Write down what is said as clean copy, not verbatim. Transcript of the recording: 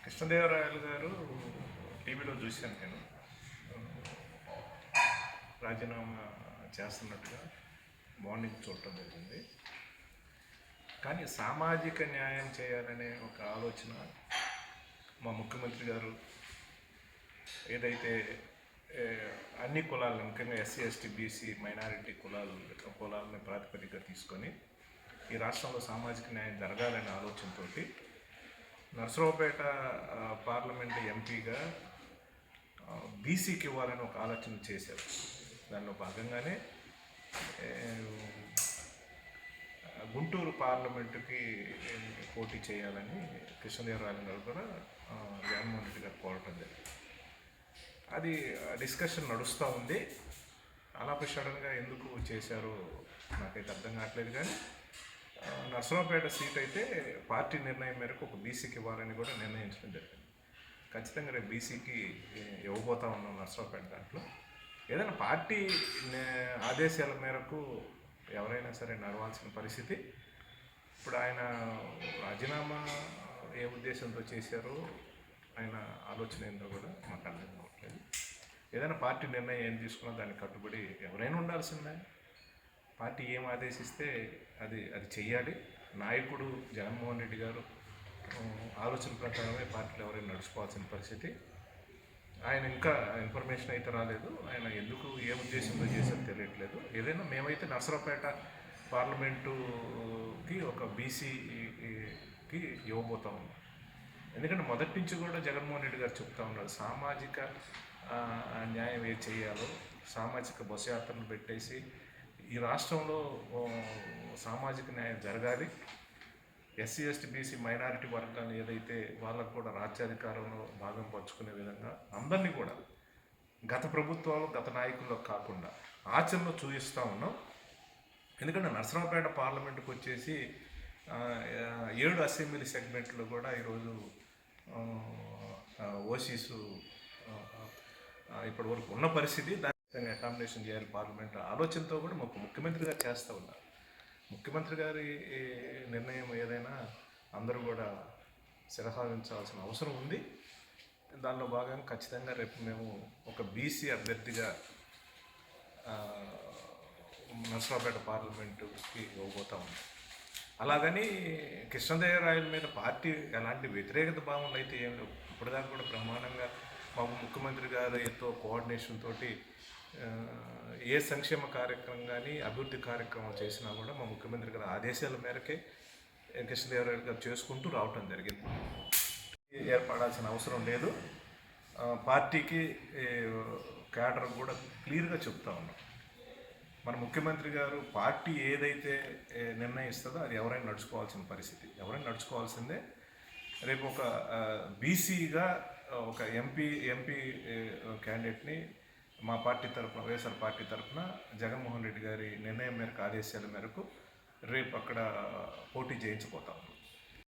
కృష్ణదేవరాయలు గారు టీవీలో చూశాను నేను. రాజీనామా చేస్తున్నట్టుగా మార్నింగ్ చూడటం జరిగింది. కానీ సామాజిక న్యాయం చేయాలనే ఒక ఆలోచన మా ముఖ్యమంత్రి గారు ఏదైతే అన్ని కులాలను, ముఖ్యంగా ఎస్సీ ఎస్టీ బీసీ మైనారిటీ కులాలను ప్రాతిపదికగా తీసుకొని ఈ రాష్ట్రంలో సామాజిక న్యాయం జరగాలనే ఆలోచనతో నర్సరావుపేట పార్లమెంటు ఎంపీగా బీసీకి ఇవ్వాలని ఒక ఆలోచన చేశారు. దానిలో భాగంగానే గుంటూరు పార్లమెంటుకి పోటీ చేయాలని కృష్ణదేవరాయలు గారు కూడా జగన్మోహన్ రెడ్డి గారు కోరటం జరిగింది. అది డిస్కషన్ నడుస్తూ ఉంది. అలాపై సడన్గా ఎందుకు చేశారో నాకైతే అర్థం కావట్లేదు. కానీ నర్సరావుపేట సీట్ అయితే పార్టీ నిర్ణయం మేరకు ఒక బీసీకి ఇవ్వాలని కూడా నిర్ణయించడం జరిగింది. ఖచ్చితంగా రేపు బీసీకి ఇవ్వబోతా ఉన్నాం నర్సరావుపేట. దాంట్లో ఏదైనా పార్టీ ఆదేశాల మేరకు ఎవరైనా సరే నడవాల్సిన పరిస్థితి. ఇప్పుడు ఆయన రాజీనామా ఏ ఉద్దేశంతో చేశారో ఆయన ఆలోచన ఏందో కూడా మాకు అర్థం కావట్లేదు. ఏదైనా పార్టీ నిర్ణయం ఏం తీసుకున్నా దానికి కట్టుబడి ఎవరైనా ఉండాల్సిందే. పార్టీ ఏం ఆదేశిస్తే అది చెయ్యాలి. నాయకుడు జగన్మోహన్ రెడ్డి గారు ఆలోచన ప్రకారమే పార్టీలో ఎవరైనా నడుచుకోవాల్సిన పరిస్థితి. ఆయన ఇంకా ఇన్ఫర్మేషన్ అయితే రాలేదు. ఆయన ఎందుకు ఏ ఉద్దేశంతో చేశారో తెలియట్లేదు. ఏదైనా మేమైతే నర్సరావుపేట పార్లమెంటుకి ఒక బీసీకి ఇవ్వబోతా ఉన్నాం. ఎందుకంటే మొదటి నుంచి కూడా జగన్మోహన్ రెడ్డి గారు చెప్తా ఉన్నారు, సామాజిక న్యాయం ఏ చేయాలో సామాజిక బస్సు యాత్రను పెట్టేసి ఈ రాష్ట్రంలో సామాజిక న్యాయం జరగాలి. ఎస్సీ ఎస్టీ బీసీ మైనారిటీ వర్గాన్ని ఏదైతే వాళ్ళకు కూడా రాజ్యాధికారంలో భాగం పంచుకునే విధంగా అందరినీ కూడా గత ప్రభుత్వాలు గత నాయకుల్లో కాకుండా ఆచరణలో చూపిస్తూ ఉన్నాం. ఎందుకంటే నర్సరావుపేట పార్లమెంటుకు వచ్చేసి 7 అసెంబ్లీ సెగ్మెంట్లో కూడా ఈరోజు ఓసీసు ఇప్పటి వరకు ఉన్న పరిస్థితి. దాన్ని అకామిడేషన్ చేయాలి పార్లమెంట్ ఆలోచనతో కూడా మాకు ముఖ్యమంత్రి గారు చేస్తూ ఉన్నారు. ముఖ్యమంత్రి గారి నిర్ణయం ఏదైనా అందరూ కూడా శిరసావించాల్సిన అవసరం ఉంది. దానిలో భాగంగా ఖచ్చితంగా రేపు మేము ఒక బీసీ అభ్యర్థిగా నర్సరావుపేట పార్లమెంటుకి ఇవ్వబోతా ఉన్నాం. అలాగని కృష్ణదేవరాయల మీద పార్టీ ఎలాంటి వ్యతిరేకత భావనలు అయితే ఏం లేవు. ఇప్పటిదాకా కూడా బ్రహ్మాండంగా మాకు ముఖ్యమంత్రి గారితో కోఆర్డినేషన్ తోటి ఏ సంక్షేమ కార్యక్రమం కానీ అభివృద్ధి కార్యక్రమం చేసినా కూడా మా ముఖ్యమంత్రి గారి ఆదేశాల మేరకే కృష్ణదేవరాయలు గారు చేసుకుంటూ రావటం జరిగింది. ఏర్పడాల్సిన అవసరం లేదు. పార్టీకి క్యాడర్ కూడా క్లియర్గా చెప్తా ఉన్నాం. మన ముఖ్యమంత్రి గారు పార్టీ ఏదైతే నిర్ణయిస్తుందో అది ఎవరైనా నడుచుకోవాల్సిన పరిస్థితి. ఎవరైనా నడుచుకోవాల్సిందే. రేపు ఒక బీసీగా ఒక ఎంపీ క్యాండిడేట్ని మా పార్టీ తరఫున, వైఎస్ఆర్ పార్టీ తరఫున జగన్మోహన్ రెడ్డి గారి నిర్ణయం మేరకు ఆదేశాల మేరకు రేపు అక్కడ పోటీ చేయించబోతాం.